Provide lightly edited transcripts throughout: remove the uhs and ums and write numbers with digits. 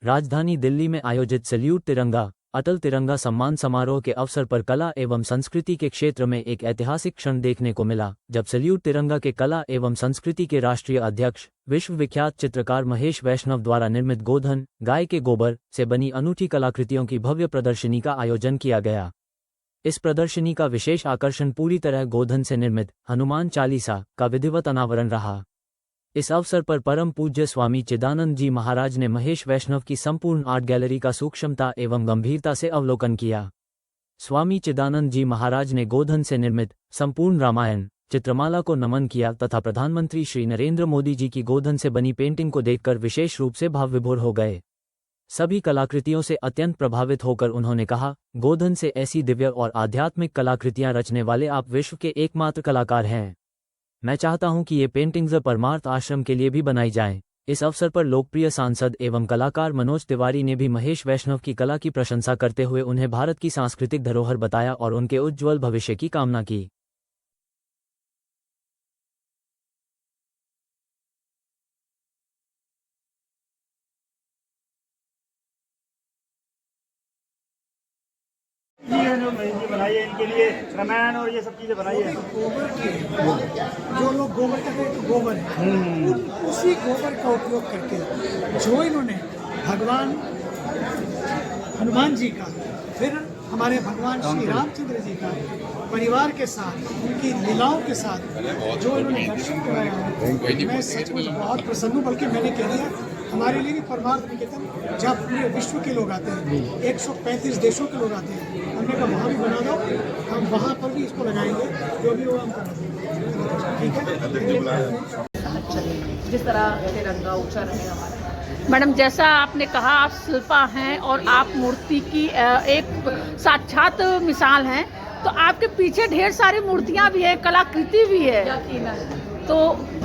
राजधानी दिल्ली में आयोजित सैल्यूट तिरंगा अटल तिरंगा सम्मान समारोह के अवसर पर कला एवं संस्कृति के क्षेत्र में एक ऐतिहासिक क्षण देखने को मिला, जब सैल्यूट तिरंगा के कला एवं संस्कृति के राष्ट्रीय अध्यक्ष विश्वविख्यात चित्रकार महेश वैष्णव द्वारा निर्मित गोधन गाय के गोबर से बनी अनूठी कलाकृतियों की भव्य प्रदर्शनी का आयोजन किया गया। इस प्रदर्शनी का विशेष आकर्षण पूरी तरह गोधन से निर्मित हनुमान चालीसा का विधिवत अनावरण रहा। इस अवसर पर परम पूज्य स्वामी चिदानंद जी महाराज ने महेश वैष्णव की संपूर्ण आर्ट गैलरी का सूक्ष्मता एवं गंभीरता से अवलोकन किया। स्वामी चिदानंद जी महाराज ने गोधन से निर्मित संपूर्ण रामायण चित्रमाला को नमन किया तथा प्रधानमंत्री श्री नरेंद्र मोदी जी की गोधन से बनी पेंटिंग को देखकर विशेष रूप से भाव विभोर हो गए। सभी कलाकृतियों से अत्यंत प्रभावित होकर उन्होंने कहा, गोधन से ऐसी दिव्य और आध्यात्मिक कलाकृतियां रचने वाले आप विश्व के एकमात्र कलाकार हैं। मैं चाहता हूं कि ये पेंटिंग्स परमार्थ आश्रम के लिए भी बनाई जाएं। इस अवसर पर लोकप्रिय सांसद एवं कलाकार मनोज तिवारी ने भी महेश वैष्णव की कला की प्रशंसा करते हुए उन्हें भारत की सांस्कृतिक धरोहर बताया और उनके उज्ज्वल भविष्य की कामना की। ये बनाई है इनके लिए रामायण और ये सब चीजें बनाई है। गोबर की जो लोग गोबर कहते हैं तो गोबर है, उसी गोबर का उपयोग करके जो इन्होंने भगवान हनुमान जी का, फिर हमारे भगवान श्री रामचंद्र जी का परिवार के साथ उनकी लीलाओं के साथ जो इन्होंने दर्शन कराया है, मैं सचमुच बहुत प्रसन्न हूँ। बल्कि मैंने कह दिया हमारे लिए भी परमार्थ निकेतन जहाँ पूरे विश्व के लोग आते हैं, 135 देशों के लोग आते हैं, हमने कहा वहाँ भी बना दो, हम वहाँ पर भी इसको लगाएंगे, जो भी वो हम करा देंगे। ठीक है, जिस तरह तिरंगा ऊंचा रहे हमारा। मैडम, जैसा आपने कहा आप शिल्पा हैं और आप मूर्ति की एक साक्षात मिसाल हैं, तो आपके पीछे ढेर सारी मूर्तियाँ भी है, कलाकृति भी है, तो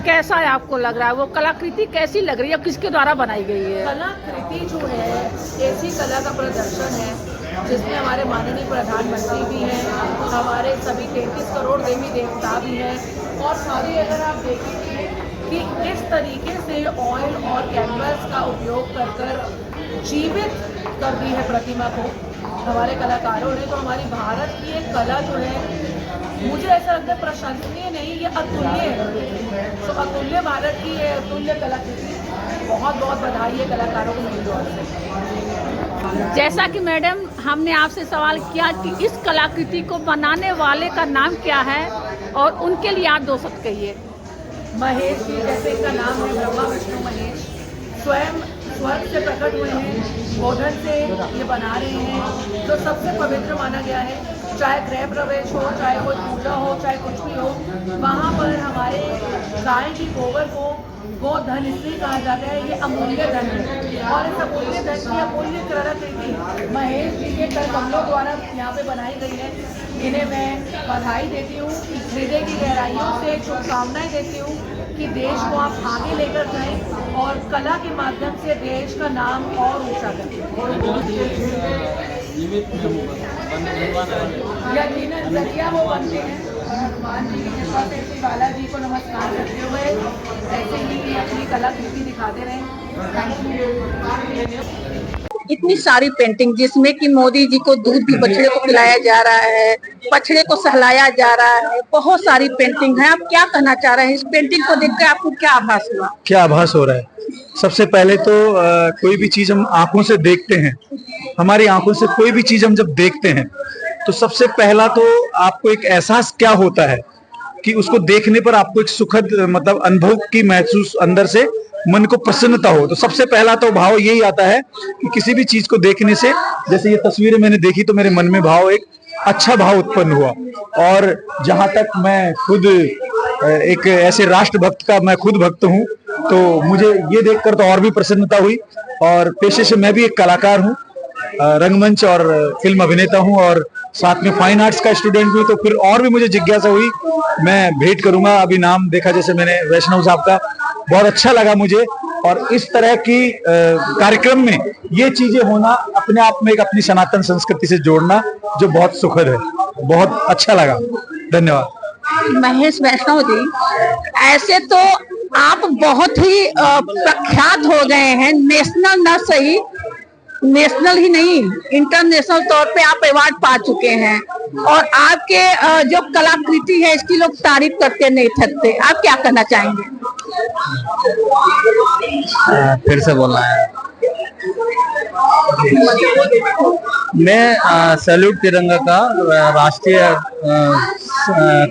कैसा है आपको लग रहा है? वो कलाकृति कैसी लग रही है, किसके द्वारा बनाई गई है? कलाकृति जो है ऐसी कला का प्रदर्शन है जिसमें हमारे माननीय प्रधानमंत्री भी हैं, हमारे सभी 33 करोड़ देवी देवता भी हैं, और सारी अगर आप देखेंगे कि किस तरीके से ऑयल और कैनवस का उपयोग कर जीवित कर दी है प्रतिमा को हमारे कलाकारों ने। तो हमारी भारत की एक कला जो है, मुझे ऐसा लगता है प्रशंसनीय नहीं, ये अतुल्य है। तो अतुल्य भारत की है, अतुल्य कलाकृति। बहुत बहुत बधाई है कलाकारों को मेरी ओर से। जैसा कि मैडम हमने आपसे सवाल किया कि इस कलाकृति को बनाने वाले का नाम क्या है और उनके लिए आप 2 शब्द कहिए। महेश जी, जैसे इनका नाम है ब्रह्मा विष्णु महेश, स्वयं स्वर्ग से प्रकट हुए हैं, गोधन से ये बना रहे हैं जो सबसे पवित्र माना गया है। चाहे गृह प्रवेश हो, चाहे कोई पूजा हो, चाहे कुछ भी हो, वहाँ पर हमारे गाय की गोबर को गोधन इसलिए कहा जाता है, ये अमूल्य धन है। और इस अमूल्य धन की अमूल्य कलाकृति महेश जी के कर कमलों द्वारा यहाँ पे बनाई गई है। इन्हें मैं बधाई देती हूँ, हृदय की गहराइयों से शुभकामनाएं देती हूँ कि देश को आप आगे लेकर जाएं और कला के माध्यम से देश का नाम और ऊंचा करें। यकीनन जरिया वो बनते हैं। हनुमान जी की कृपा से श्री बालाजी को नमस्कार करते हुए ऐसे ही अपनी कलाकृति दिखाते रहें। इतनी सारी पेंटिंग जिसमें कि मोदी जी को दूध भी बछड़े को पिलाया जा रहा है, बछड़े को सहलाया जा रहा है, बहुत सारी पेंटिंग है। आप क्या कहना चाह रहे हैं? इस पेंटिंग को देखकर आपको क्या आभास हुआ? क्या आभास हो रहा है? सबसे पहले तो कोई भी चीज हम आंखों से देखते हैं, हमारी आंखों से कोई भी चीज हम जब देखते हैं तो सबसे पहला तो आपको एक एहसास क्या होता है कि उसको देखने पर आपको एक सुखद मतलब अनुभव की महसूस, अंदर से मन को प्रसन्नता हो। तो सबसे पहला तो भाव यही आता है कि किसी भी चीज को देखने से, जैसे ये तस्वीरें मैंने देखी तो मेरे मन में भाव एक अच्छा भाव उत्पन्न हुआ। और जहां तक मैं खुद एक ऐसे राष्ट्रभक्त का मैं खुद भक्त हूं, तो मुझे ये देखकर तो और भी प्रसन्नता हुई। और पेशे से मैं भी एक कलाकार हूं, रंगमंच और फिल्म अभिनेता हूं और साथ में फाइन आर्ट्स का स्टूडेंट भी, तो फिर और भी मुझे जिज्ञासा हुई। मैं भेंट करूंगा, अभी नाम देखा जैसे मैंने वैष्णव साहब का, बहुत अच्छा लगा मुझे। और इस तरह की कार्यक्रम में ये चीजें होना अपने आप में एक अपनी सनातन संस्कृति से जोड़ना जो बहुत सुखद है, बहुत अच्छा लगा। धन्यवाद। महेश वैष्णव जी, ऐसे तो आप बहुत ही प्रख्यात हो गए हैं, नेशनल न सही नेशनल ही नहीं इंटरनेशनल तौर पे आप अवार्ड पा चुके हैं और आपके जो कलाकृति है इसकी लोग तारीफ करते नहीं थकते। आप क्या कहना चाहेंगे? फिर से बोलना है। मैं सैल्यूट तिरंगा का राष्ट्रीय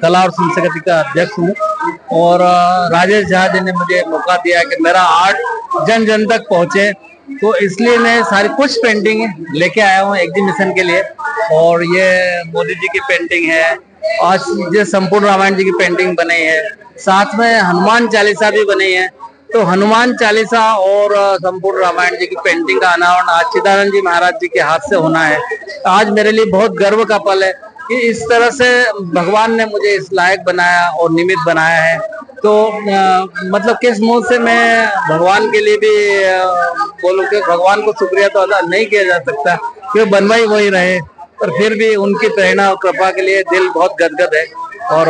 कला और संस्कृति का अध्यक्ष हूँ और राजेश झा जी ने मुझे मौका दिया कि मेरा आर्ट जन जन तक पहुँचे, तो इसलिए मैं सारी कुछ पेंटिंग लेके आया हूँ एग्जीबिशन के लिए। और ये मोदी जी की पेंटिंग है, आज ये संपूर्ण रामायण जी की पेंटिंग बनी है, साथ में हनुमान चालीसा भी बनी है। तो हनुमान चालीसा और संपूर्ण रामायण जी की पेंटिंग का अनावरण आज चिदानंद जी महाराज जी के हाथ से होना है। आज मेरे लिए बहुत गर्व का पल है कि इस तरह से भगवान ने मुझे इस लायक बनाया और निमित्त बनाया है। तो मतलब किस मुंह से मैं भगवान के लिए भी बोलूं कि भगवान को शुक्रिया तो अदा नहीं किया जा सकता, क्योंकि बनवाई वही रहे, पर फिर भी उनकी प्रेरणा और कृपा के लिए दिल बहुत गदगद है और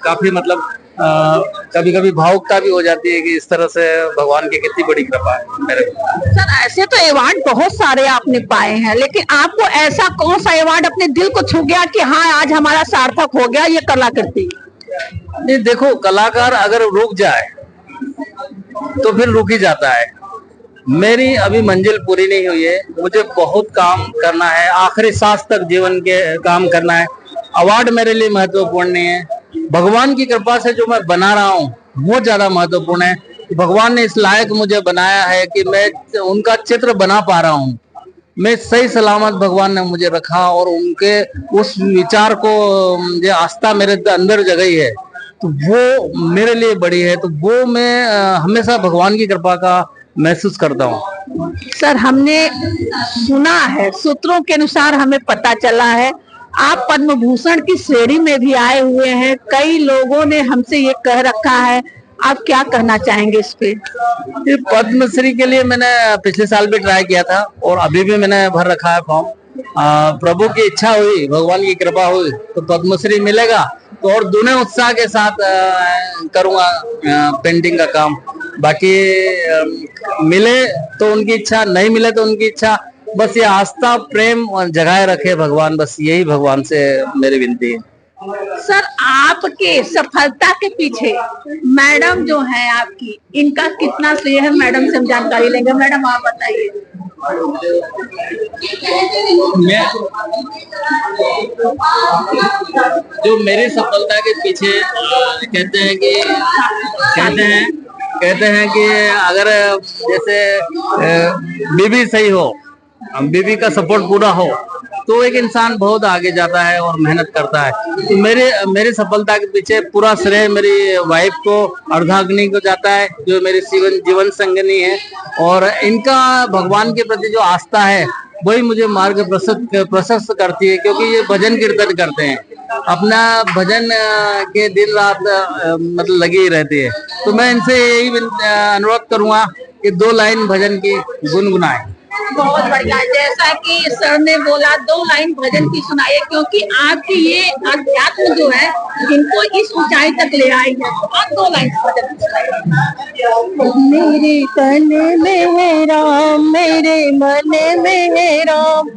काफी मतलब कभी कभी भावुकता भी हो जाती है कि इस तरह से भगवान की कितनी बड़ी कृपा है मेरे को। सर ऐसे तो अवार्ड बहुत सारे आपने पाए हैं, लेकिन आपको ऐसा कौन सा अवार्ड अपने दिल को छू गया कि हाँ आज हमारा सार्थक हो गया ये कलाकृति? नहीं देखो, कलाकार अगर रुक जाए तो फिर रुक ही जाता है। मेरी अभी मंजिल पूरी नहीं हुई है, मुझे बहुत काम करना है, आखिरी सांस तक जीवन के काम करना है। अवार्ड मेरे लिए महत्वपूर्ण नहीं है, भगवान की कृपा से जो मैं बना रहा हूँ वो ज्यादा महत्वपूर्ण है। भगवान ने इस लायक मुझे बनाया है कि मैं उनका चित्र बना पा रहा हूँ। मैं सही सलामत भगवान ने मुझे रखा और उनके उस विचार को जो आस्था मेरे अंदर जगई है तो वो मेरे लिए बड़ी है। तो वो मैं हमेशा भगवान की कृपा का महसूस करता हूँ। सर हमने सुना है, सूत्रों के अनुसार हमें पता चला है आप पद्म भूषण की श्रेणी में भी आए हुए हैं। कई लोगों ने हमसे ये कह रखा है, आप क्या कहना चाहेंगे इस पे? पद्मश्री के लिए मैंने पिछले साल भी ट्राई किया था और अभी भी मैंने भर रखा है फॉर्म। प्रभु की इच्छा हुई, भगवान की कृपा हुई तो पद्मश्री मिलेगा तो और दूने उत्साह के साथ करूंगा पेंटिंग का काम। बाकी मिले तो उनकी इच्छा, नहीं मिले तो उनकी इच्छा, बस ये आस्था प्रेम जगाए रखे भगवान, बस यही भगवान से मेरी विनती है। सर आपके सफलता के पीछे मैडम जो है आपकी, इनका कितना श्रेय है? मैडम से हम जानकारी लेंगे। मैडम आप बताइए। जो मेरी सफलता के पीछे कहते हैं कि अगर जैसे बीबी सही हो, बीबी का सपोर्ट पूरा हो तो एक इंसान बहुत आगे जाता है और मेहनत करता है। तो मेरी सफलता के पीछे पूरा श्रेय मेरी वाइफ को, अर्धाग्नि को जाता है, जो मेरी जीवन संगिनी है। और इनका भगवान के प्रति जो आस्था है वही मुझे मार्ग प्रशस्त करती है, क्योंकि ये भजन कीर्तन करते हैं, अपना भजन के दिन रात मतलब लगी ही रहती है। तो मैं इनसे यही अनुरोध करूंगा कि 2 लाइन भजन की गुनगुनाएं। बहुत बढ़िया, जैसा कि सर ने बोला 2 लाइन भजन की सुनाइए, क्योंकि आपकी ये अध्यात्म जो है इनको इस ऊंचाई तक ले आई है। आप 2 लाइन भजन सुनाइए। मेरे तन में है राम, मेरे मन में है राम,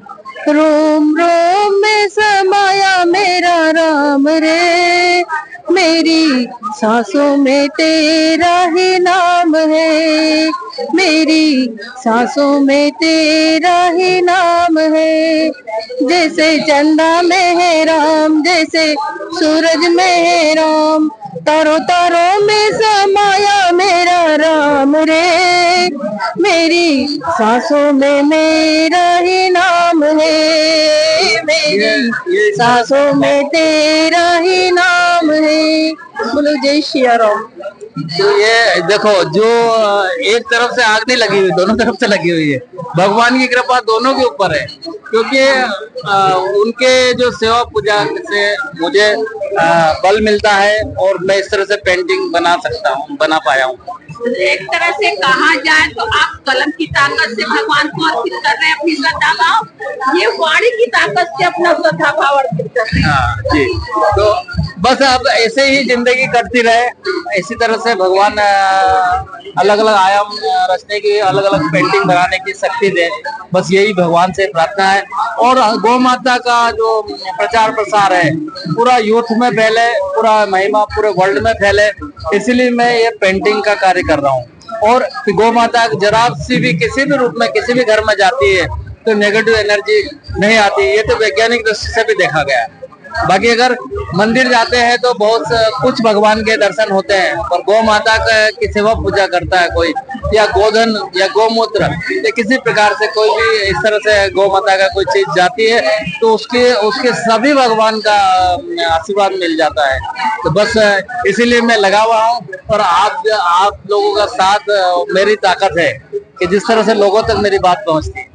रोम रोम में समाया मेरा राम रे, मेरी सांसों में तेरा ही नाम है, मेरी सांसों में तेरा ही नाम है। जैसे चंदा में है राम, जैसे सूरज में है राम, तारों तारों में समाया मेरा राम रे, मेरी सांसों में मेरा ही नाम है, मेरी सांसों में तेरा ही नाम है। बोलो जय श्री राम। तो ये देखो, जो एक तरफ से आग नहीं लगी हुई, दोनों तरफ से लगी हुई है। भगवान की कृपा दोनों के ऊपर है, क्योंकि उनके जो सेवा पूजा से मुझे बल मिलता है और मैं इस तरह से पेंटिंग बना पाया हूँ। एक तरह से कहा जाए तो आप कलम की ताकत से भगवान को अर्पित कर रहे हैं अपनी श्रद्धा भाव, ये वाणी की ताकत से अपना श्रद्धा भाव अर्पित कर रहे हैं। जी, तो बस अब ऐसे ही जिंदगी कटती रहे, इसी तरह से भगवान अलग अलग आयाम रचने की, अलग अलग पेंटिंग बनाने की शक्ति दे, बस यही भगवान से प्रार्थना है। और गौ माता का जो प्रचार प्रसार है पूरा यूथ में फैले, पूरा महिमा पूरे वर्ल्ड में फैले, इसलिए मैं ये पेंटिंग का कार्य कर रहा हूँ। और गौ माता जरा सी भी किसी भी रूप में किसी भी घर में जाती है तो नेगेटिव एनर्जी नहीं आती, ये तो वैज्ञानिक दृष्टि से भी देखा गया है। बाकी अगर मंदिर जाते हैं तो बहुत कुछ भगवान के दर्शन होते हैं, और गौ माता की सेवा पूजा करता है कोई, या गोधन या गौमूत्र या किसी प्रकार से कोई भी इस तरह से गौ माता का कोई चीज जाती है तो उसके सभी भगवान का आशीर्वाद मिल जाता है। तो बस इसीलिए मैं लगा हुआ हूँ, और आप लोगों का साथ मेरी ताकत है कि जिस तरह से लोगों तक मेरी बात पहुँचती है।